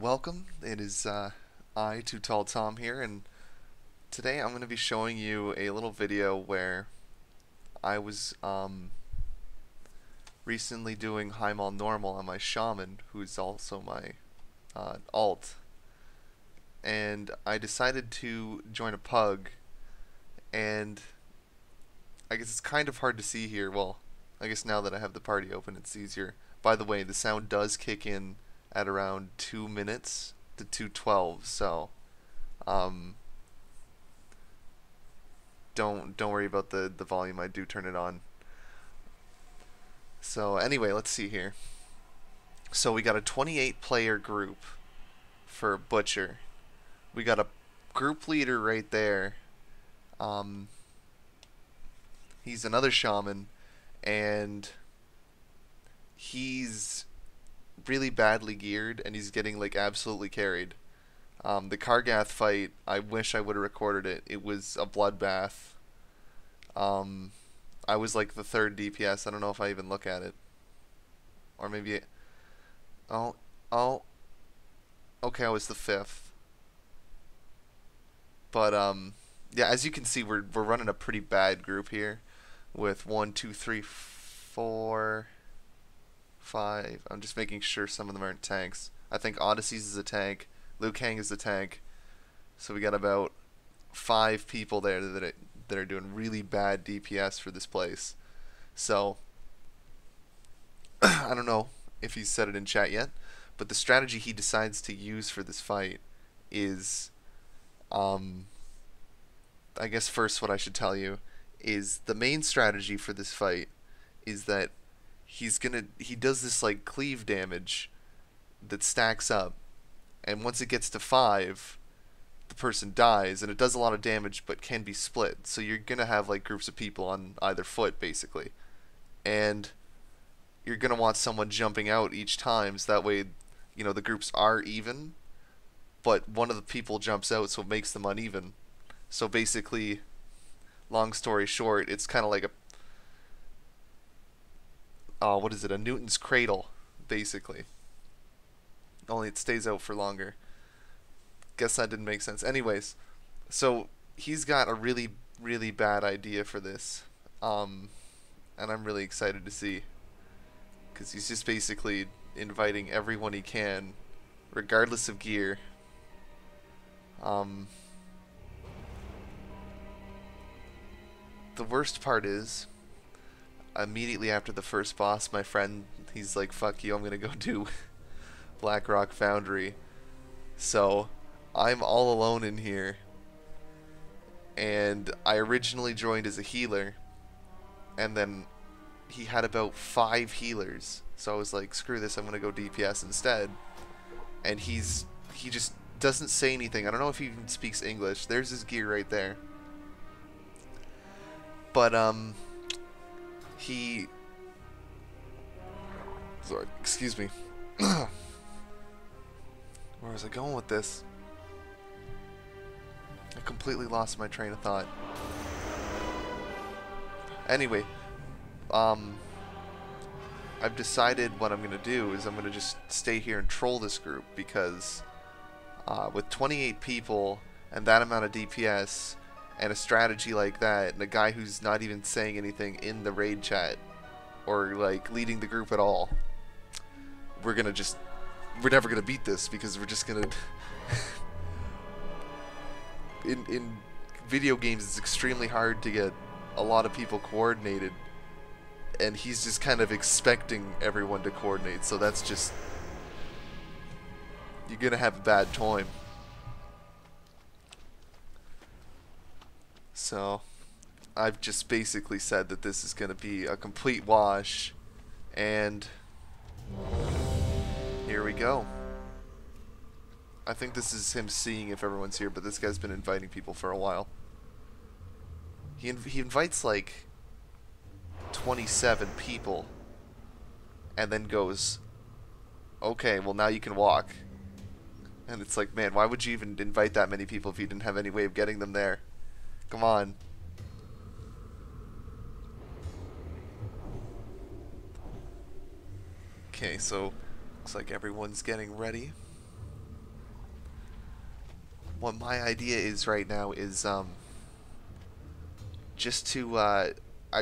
Welcome. It is I, Too Tall Tom here, and today I'm going to be showing you a little video where I was recently doing Highmaul normal on my shaman, who's also my alt, and I decided to join a pug, and I guess it's kind of hard to see here. Well, I guess now that I have the party open, it's easier. By the way, the sound does kick in at around 2 minutes to 2:12, so um, don't worry about the volume. I do turn it on. So anyway, let's see here. So we got a 28 player group for Butcher. We got a group leader right there. Um, he's another shaman, and he's really badly geared, and he's getting like absolutely carried. The Kargath fight, I wish I would have recorded it. It was a bloodbath. Um, I was like the third DPS. I don't know if I even look at it, or maybe. Oh, oh. Okay, I was the fifth. But yeah. As you can see, we're running a pretty bad group here, with one, two, three, four, five. I'm just making sure some of them aren't tanks. I think Odysseys is a tank. Liu Kang is the tank. So we got about five people there that are doing really bad DPS for this place. So I don't know if he's said it in chat yet, but the strategy he decides to use for this fight is, um, I guess first what I should tell you is the main strategy for this fight is that he does this like cleave damage that stacks up, and once it gets to five, the person dies, and it does a lot of damage but can be split. So you're gonna have like groups of people on either foot basically, and you're gonna want someone jumping out each time, so that way, the groups are even, but one of the people jumps out, so it makes them uneven. So basically, long story short, it's kind of like what is it? A Newton's cradle, basically. Only it stays out for longer. Guess that didn't make sense. Anyways, so he's got a really, really bad idea for this, and I'm really excited to see, because he's just basically inviting everyone he can, regardless of gear. Um, the worst part is, immediately after the first boss, my friend, he's like, "Fuck you, I'm gonna go do Blackrock Foundry." So I'm all alone in here, and I originally joined as a healer, and then he had about 5 healers, so I was like, screw this, I'm gonna go DPS instead. And he just doesn't say anything. I don't know if he even speaks English. There's his gear right there. But he sorry, excuse me. Where was I going with this? I completely lost my train of thought. Anyway, I've decided what I'm gonna do is I'm gonna just stay here and troll this group, because with 28 people and that amount of DPS and a strategy like that, and a guy who's not even saying anything in the raid chat or like leading the group at all, we're never gonna beat this, because we're just gonna in video games it's extremely hard to get a lot of people coordinated, and he's just kind of expecting everyone to coordinate, so that's just, you're gonna have a bad time. So I've just basically said that this is gonna be a complete wash, and here we go. I think this is him seeing if everyone's here, but this guy's been inviting people for a while. He invites like 27 people, and then goes, okay, well now you can walk. And it's like, man, why would you even invite that many people if you didn't have any way of getting them there? Come on. Okay, so looks like everyone's getting ready. what my idea is right now is just to I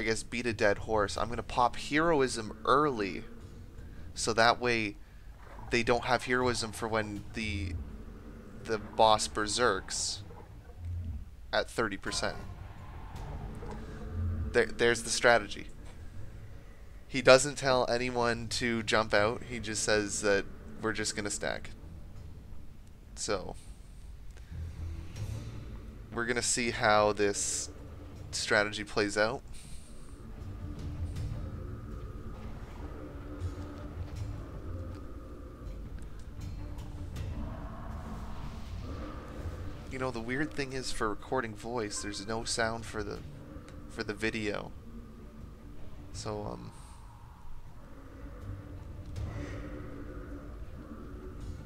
guess beat a dead horse. I'm gonna pop heroism early, so that way they don't have heroism for when the boss berserks at 30%. There's the strategy. He doesn't tell anyone to jump out. He just says that we're just gonna stack. So we're gonna see how this strategy plays out. You know, the weird thing is, for recording voice, there's no sound for the video. So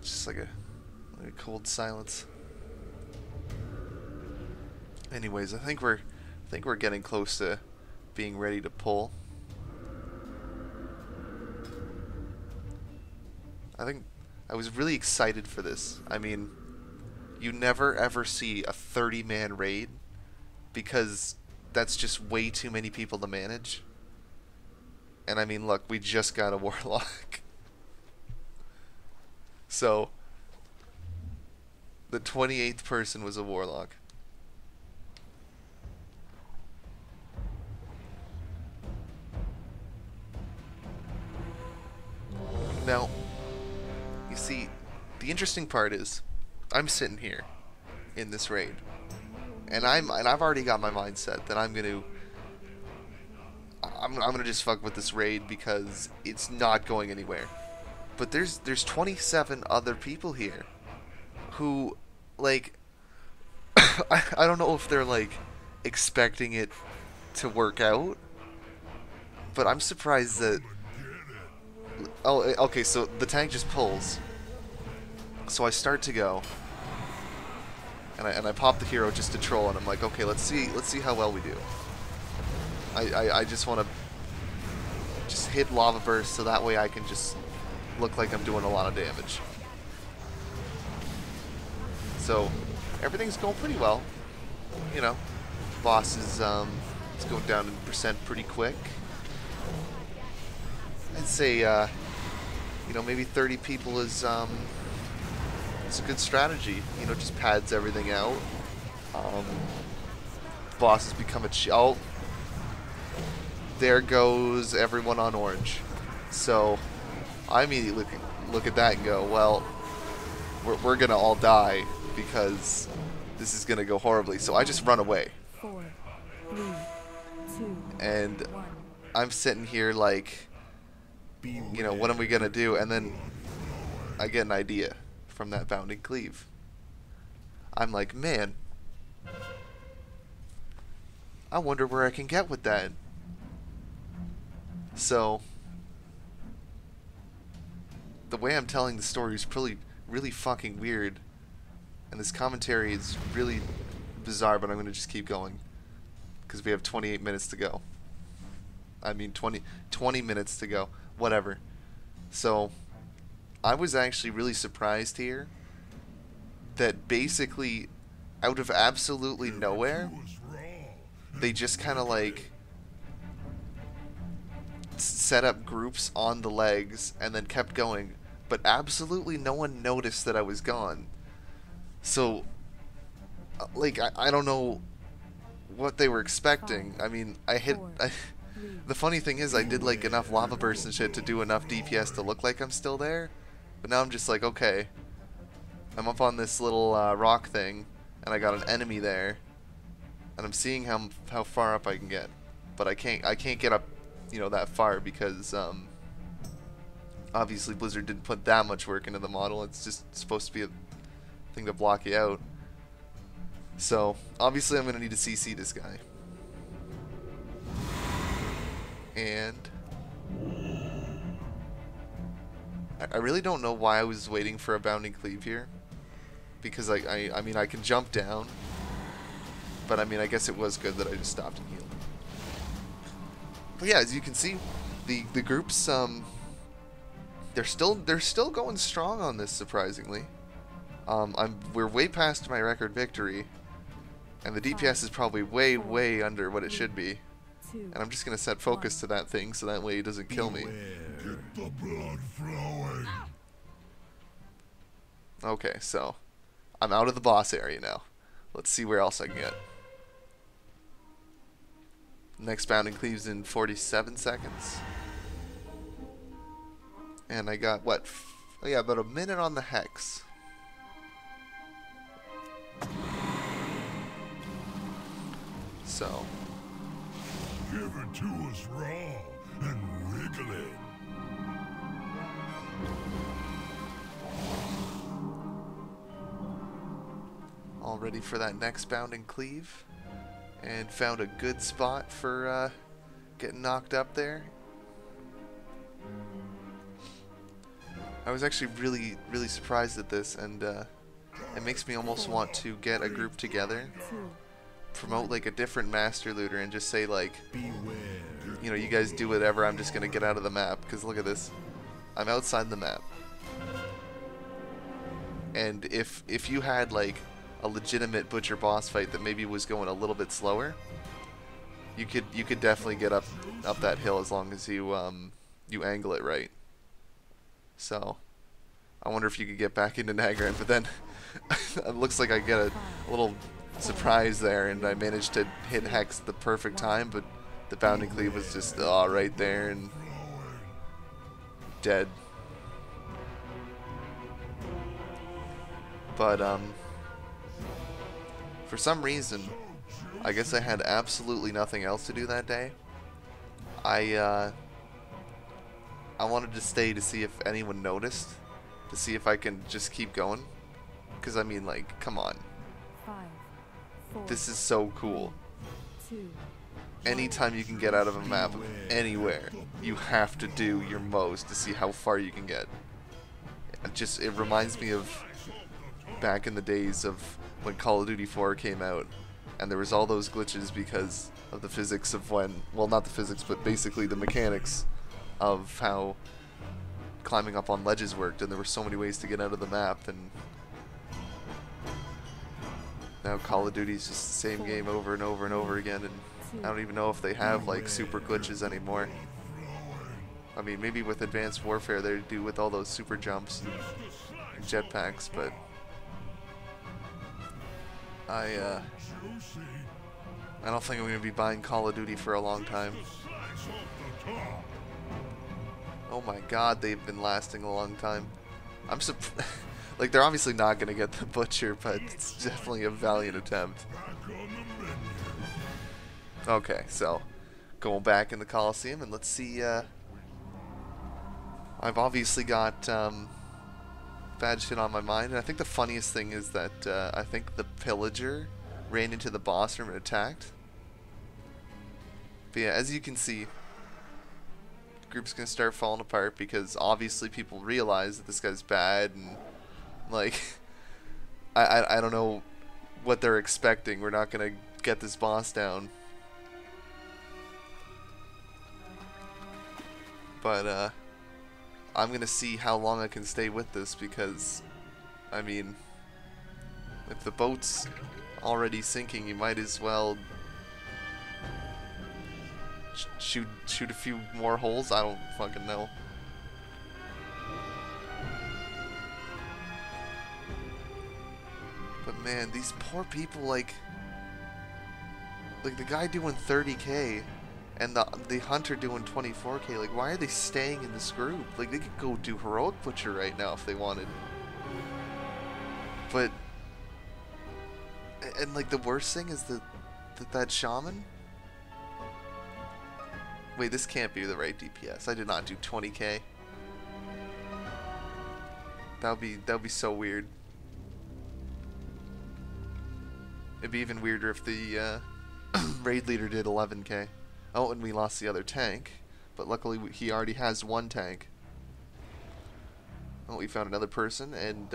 just like a cold silence. Anyways, I think we're getting close to being ready to pull. I think I was really excited for this. I mean, you never ever see a 30-man raid, because that's just way too many people to manage. And I mean, look, we just got a warlock. So the 28th person was a warlock. Now, you see, the interesting part is, I'm sitting here in this raid, and I've already got my mindset that I'm gonna just fuck with this raid because it's not going anywhere. But there's 27 other people here who, like, I don't know if they're like expecting it to work out, but I'm surprised that. Oh, okay, so the tank just pulls. So I start to go, and I pop the hero just to troll, and I'm like, okay, let's see how well we do. I just want to just hit lava burst, so that way I can just look like I'm doing a lot of damage. So everything's going pretty well. You know, boss is going down in percent pretty quick. I'd say you know, maybe 30 people is it's a good strategy. You know, just pads everything out. Boss has become a oh, there goes everyone on orange. So I immediately look at that and go, well, we're gonna all die because this is gonna go horribly. So I just run away. 4, 3, 2, and 1. I'm sitting here like, you know, what am we gonna do? And then I get an idea from that bounding cleave. I'm like, man, I wonder where I can get with that. So the way I'm telling the story is really fucking weird, and this commentary is really bizarre, but I'm gonna just keep going because we have 28 minutes to go. I mean 20 minutes to go, whatever. So I was actually really surprised here that basically out of absolutely nowhere they just kind of like set up groups on the legs and then kept going, but absolutely no one noticed that I was gone. So like I don't know what they were expecting. I mean, the funny thing is I did like enough lava bursts and shit to do enough DPS to look like I'm still there, but now I'm just like, okay, I'm up on this little rock thing and I got an enemy there and I'm seeing how far up I can get, but I can't get up, you know, that far because obviously Blizzard didn't put that much work into the model. It's just supposed to be a thing to block you out. So obviously I'm gonna need to CC this guy, and I really don't know why I was waiting for a bounding cleave here, because I mean I can jump down, but I mean I guess it was good that I just stopped and healed. But yeah, as you can see, the groups they're still going strong on this, surprisingly. We're way past my record victory, and the DPS is probably way, way under what it should be. 2, And I'm just gonna set focus to that thing so that way it doesn't kill me. Get the blood flowing. Okay, so I'm out of the boss area now. Let's see where else I can get. Next bounding cleaves in 47 seconds. And I got, what? Oh yeah, about a minute on the hex. So. Give it to us raw and wiggling. All ready for that next bounding cleave. And found a good spot for getting knocked up there. I was actually really surprised at this, and it makes me almost want to get a group together, 2, promote like a different master looter, and just say like, Beware. you know, you guys do whatever, I'm just gonna get out of the map, because look at this. I'm outside the map. And if you had like a legitimate butcher boss fight that maybe was going a little bit slower, you could definitely get up that hill as long as you you angle it right. So I wonder if you could get back into Nagran, but then it looks like I get a little surprise there, and I managed to hit Hex at the perfect time, but the bounding cleave was just right there and dead. But for some reason, I guess I had absolutely nothing else to do that day. I wanted to stay to see if anyone noticed, to see if I can just keep going. Because, I mean, like, come on. 5, 4, This is so cool. 2, Anytime you can get out of a map anywhere, you have to do your most to see how far you can get. It reminds me of back in the days of when Call of Duty 4 came out, and there was all those glitches because of the physics of when, well, not the physics, but basically the mechanics of how climbing up on ledges worked, and there were so many ways to get out of the map, and now Call of Duty is just the same game over and over and over again, and I don't even know if they have like super glitches anymore. I mean, maybe with Advanced Warfare they do with all those super jumps and jetpacks, but I don't think I'm going to be buying Call of Duty for a long time. Oh my god, they've been lasting a long time. I'm surprised. Like, they're obviously not going to get the Butcher, but it's definitely a valiant attempt. Okay, so going back in the Coliseum, and let's see. I've obviously got bad shit on my mind, and I think the funniest thing is that I think the Pillager ran into the boss room and attacked. But yeah, as you can see, the group's gonna start falling apart because obviously people realize that this guy's bad, and like I don't know what they're expecting. We're not gonna get this boss down. But I'm gonna see how long I can stay with this, because I mean, if the boat's already sinking, you might as well shoot a few more holes. I don't fucking know. But man, these poor people, like the guy doing 30k and the hunter doing 24k, like, why are they staying in this group? Like, they could go do Heroic Butcher right now if they wanted. But, and like, the worst thing is that shaman. Wait, this can't be the right DPS. I did not do 20k. That would be so weird. It'd be even weirder if the raid leader did 11k. Oh, and we lost the other tank, but luckily he already has one tank. Oh, we found another person, and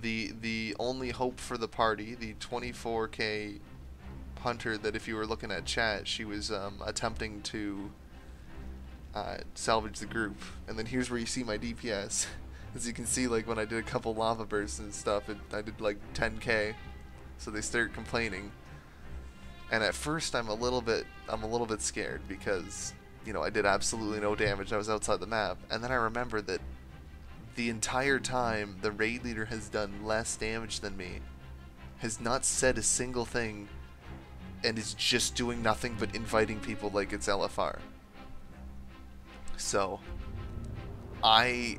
the only hope for the party, the 24k hunter that, if you were looking at chat, she was attempting to salvage the group. And then here's where you see my DPS. As you can see, like when I did a couple lava bursts and stuff, I did like 10k. So they start complaining. And at first I'm a little bit scared because, you know, I did absolutely no damage. I was outside the map. And then I remember that the entire time the raid leader has done less damage than me, has not said a single thing, and is just doing nothing but inviting people like it's LFR. So I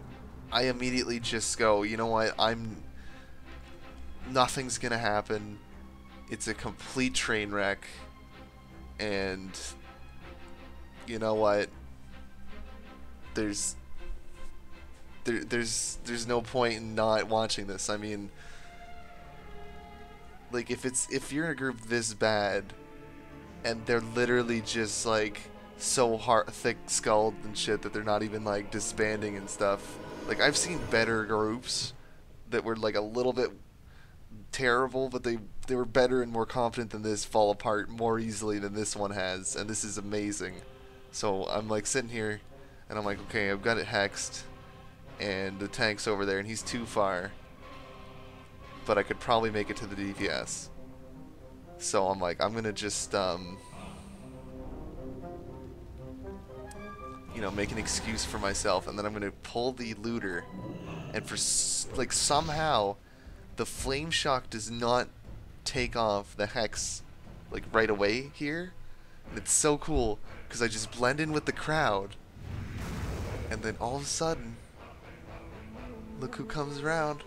immediately just go, you know what, nothing's gonna happen. It's a complete train wreck, and you know what? There's no point in not watching this. I mean, like if you're in a group this bad, and they're literally just like so thick-skulled and shit that they're not even like disbanding and stuff. Like I've seen better groups that were like a little bit terrible, but they were better and more confident than this fall apart more easily than this one has, and this is amazing. So I'm like sitting here, and I'm like, okay, I've got it hexed, and the tank's over there, and he's too far, but I could probably make it to the DPS. So I'm like, I'm gonna just you know, make an excuse for myself, and then I'm gonna pull the looter, and for like somehow the flame shock does not take off the hex like right away here, and it's so cool because I just blend in with the crowd, and then all of a sudden, look who comes around.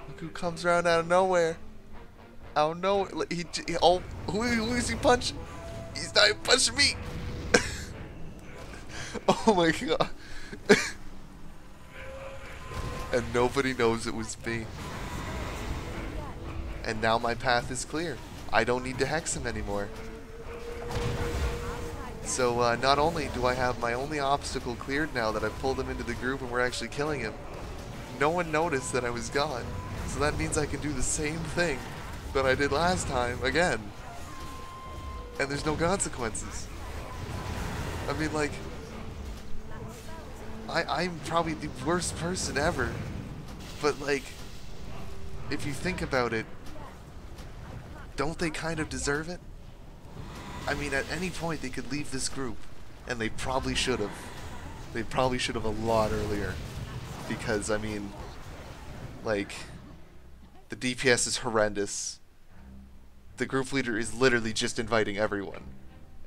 Look who comes around out of nowhere. Out of nowhere. Who is he punching? He's not even punching me. Oh my god. And nobody knows it was me. And now my path is clear. I don't need to hex him anymore. So not only do I have my only obstacle cleared now that I pulled him into the group and we're actually killing him, no one noticed that I was gone. So that means I can do the same thing that I did last time again. And there's no consequences. I mean, like, I'm probably the worst person ever. But like, if you think about it, don't they kind of deserve it? I mean, at any point they could leave this group, and they probably should have. They probably should have a lot earlier. Because, I mean, like, the DPS is horrendous. The group leader is literally just inviting everyone.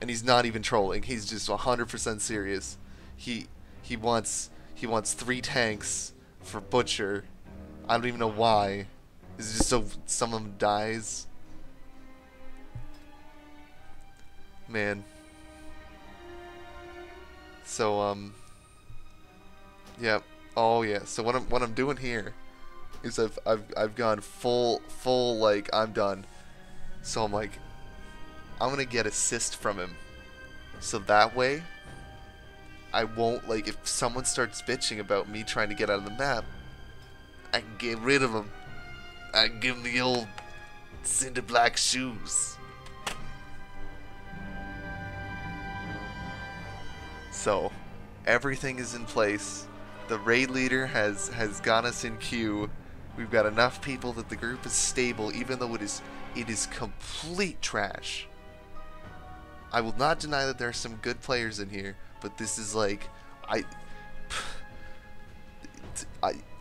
And he's not even trolling. He's just 100% serious. He wants 3 tanks for Butcher. I don't even know why. Is it just so someone dies? Man. So yeah. Oh yeah. So what I'm doing here is I've gone full like I'm done. So I'm like, I'm gonna get assist from him. So that way I won't, like, if someone starts bitching about me trying to get out of the map, I can get rid of him. I can give him the old cinder black shoes. So everything is in place. The raid leader has got us in queue. We've got enough people that the group is stable, even though it is complete trash. I will not deny that there are some good players in here, but this is like,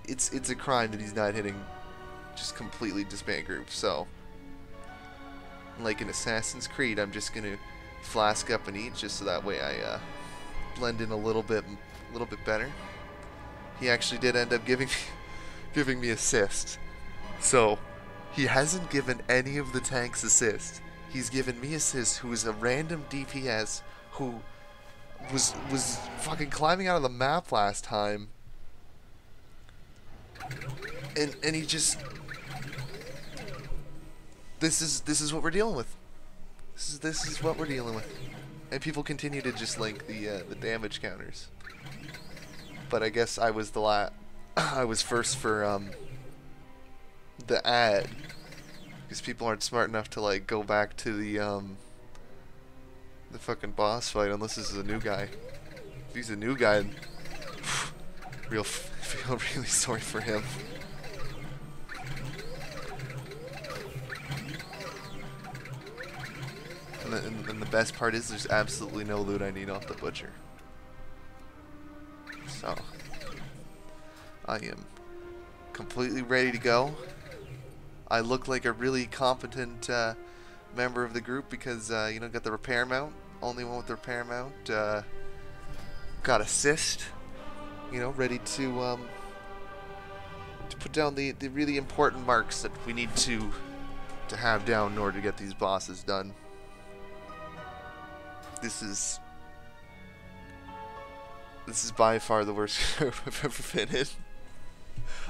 it's a crime that he's not hitting just completely disband group. So, like in Assassin's Creed, I'm just gonna flask up and eat just so that way I blend in a little bit better. He actually did end up giving me assist. So, he hasn't given any of the tanks assist. He's given me assist, who is a random DPS who was fucking climbing out of the map last time. And he just, this is what we're dealing with. This is what we're dealing with. And people continue to just link the damage counters. But I guess I was I was first for the ad, because people aren't smart enough to like go back to the fucking boss fight unless this is a new guy. If he's a new guy, real feel really sorry for him. And the best part is there's absolutely no loot I need off the butcher. So, I am completely ready to go. I look like a really competent member of the group because, you know, got the repair mount. Only one with the repair mount. Got assist. You know, ready to put down the really important marks that we need to have down in order to get these bosses done. This is by far the worst group I've ever been in.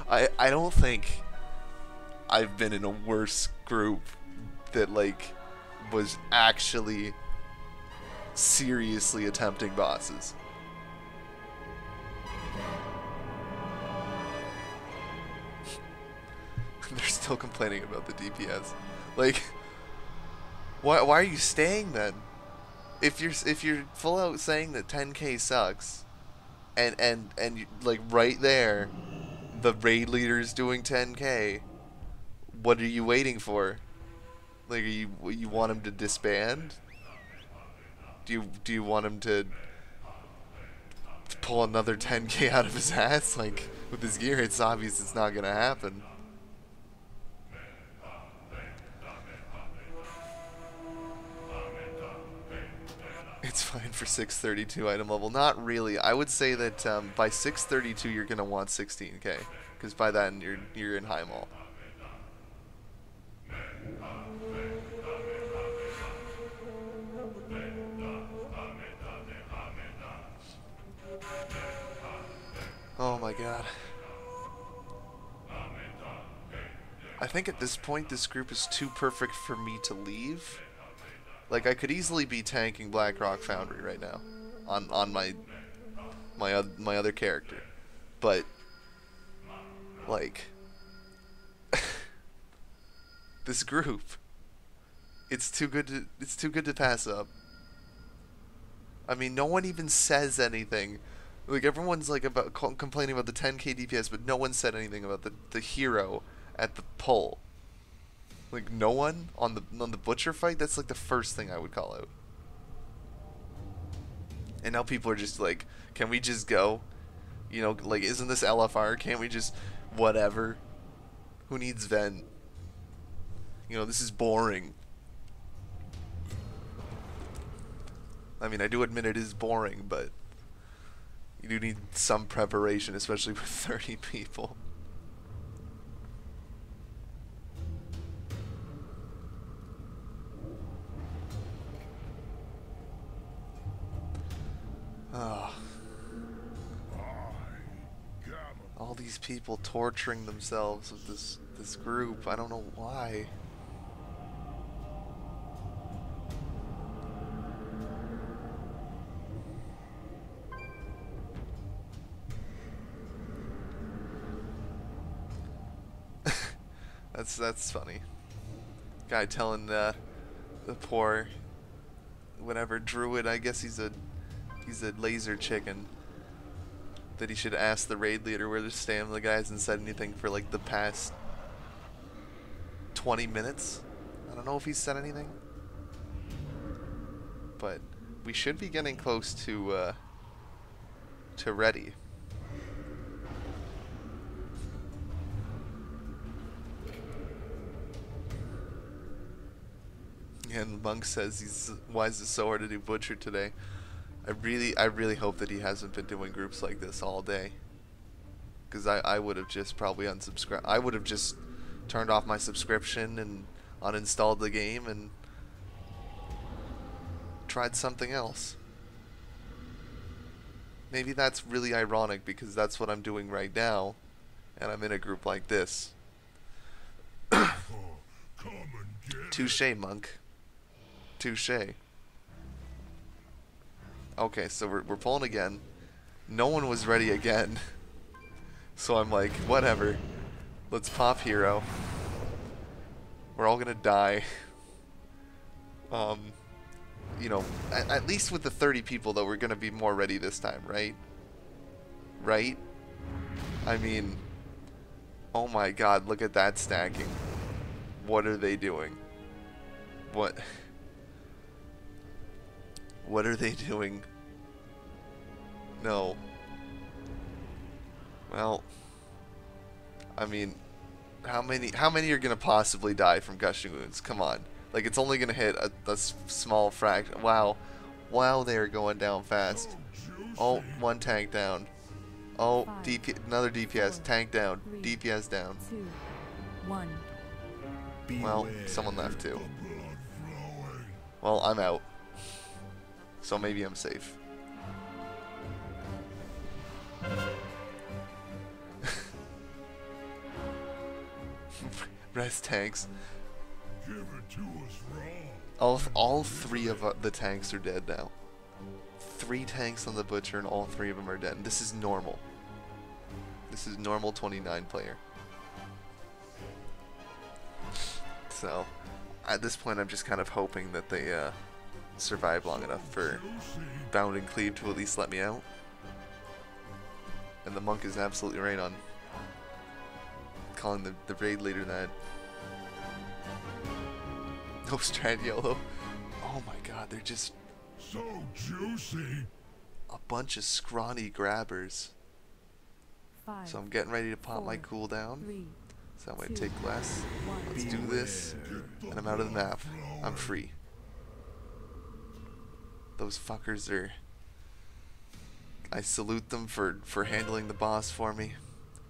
I don't think I've been in a worse group that, like, was actually seriously attempting bosses. They're still complaining about the DPS. Like, why are you staying then? If you're full out saying that 10k sucks, and like right there, the raid leader's doing 10k. What are you waiting for? Like, you want him to disband? Do you want him to pull another 10k out of his ass? Like, with his gear, it's obvious it's not gonna happen. It's fine for 632 item level. Not really. I would say that by 632 you're gonna want 16k, because by then you're in Highmaul. Oh my god. I think at this point this group is too perfect for me to leave. Like, I could easily be tanking Blackrock Foundry right now on my other character, but like this group, it's too good to pass up. I mean, no one even says anything. Like, everyone's like complaining about the 10k DPS, but no one said anything about the hero at the pull. Like, no one on the butcher fight. That's like the first thing I would call out. And now people are just like, can we just go? You know, like, isn't this LFR? Can't we just whatever? Who needs vent? You know, this is boring. I mean, I do admit it is boring, but you do need some preparation, especially with 30 people. Oh. All these people torturing themselves with this group. I don't know why. That's funny. Guy telling the poor whatever druid, I guess he's a laser chicken, that he should ask the raid leader where to stand. The guy hasn't said anything for like the past 20 minutes. I don't know if he's said anything, but we should be getting close to ready. And Monk says why is it so hard to do butcher today? I really hope that he hasn't been doing groups like this all day, because I would have just probably unsubscribed. I would have just turned off my subscription and uninstalled the game and tried something else. Maybe that's really ironic, because that's what I'm doing right now, and I'm in a group like this. Touche, Monk. Touche. Okay, so we're pulling again. No one was ready again. So I'm like, whatever. Let's pop hero. We're all gonna die. You know, at least with the 30 people though, we're gonna be more ready this time, right? Right? I mean, oh my god, look at that stacking. What are they doing? What? What are they doing? No. Well, I mean, how many are gonna possibly die from gushing wounds? Come on. Like, it's only gonna hit a small fraction. Wow. Wow, they are going down fast. Oh, one tank down. Oh, another DPS. Tank down. DPS down. 2, 1. Well, someone left too. Well, I'm out. So maybe I'm safe. Rest tanks. Give it to us raw. All three of the tanks are dead now. 3 tanks on the butcher and all 3 of them are dead. And this is normal. This is normal 29 player. So, at this point I'm just kind of hoping that they survive long enough for Bound and Cleave to at least let me out. And the monk is absolutely right on calling the raid leader that. No strat yellow. Oh my god, they're just So juicy. a bunch of scrawny grabbers. 5, So I'm getting ready to pop my 4, cooldown. 3, So I'm going to 2, take less. 1. Let's do this. And I'm out of the map. I'm free. Those fuckers are... I salute them for handling the boss for me.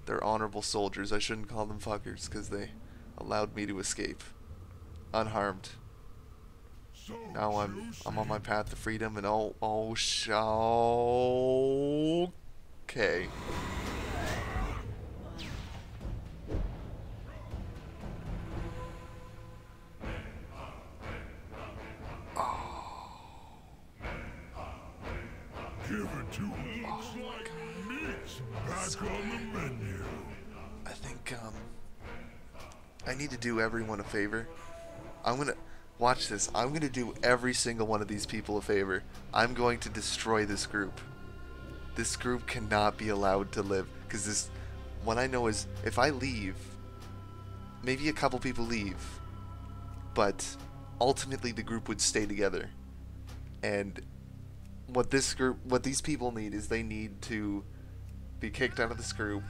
They're honorable soldiers. I shouldn't call them fuckers because they allowed me to escape unharmed. So Now I'm juicy. on my path to freedom, and okay. Give it to us. Looks like meat's back on the menu. I think I need to do everyone a favor. I'm gonna watch this. I'm gonna do every single one of these people a favor. I'm going to destroy this group. This group cannot be allowed to live, because this, what I know is, if I leave, maybe a couple people leave, but ultimately the group would stay together. And what these people need is they need to be kicked out of this group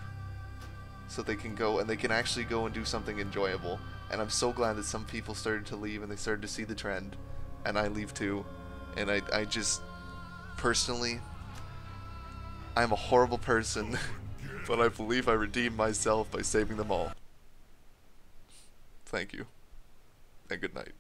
so they can go and they can actually go and do something enjoyable. And I'm so glad that some people started to leave and they started to see the trend, and I leave too. And I just personally, I'm a horrible person, but I believe I redeemed myself by saving them all. Thank you, and good night.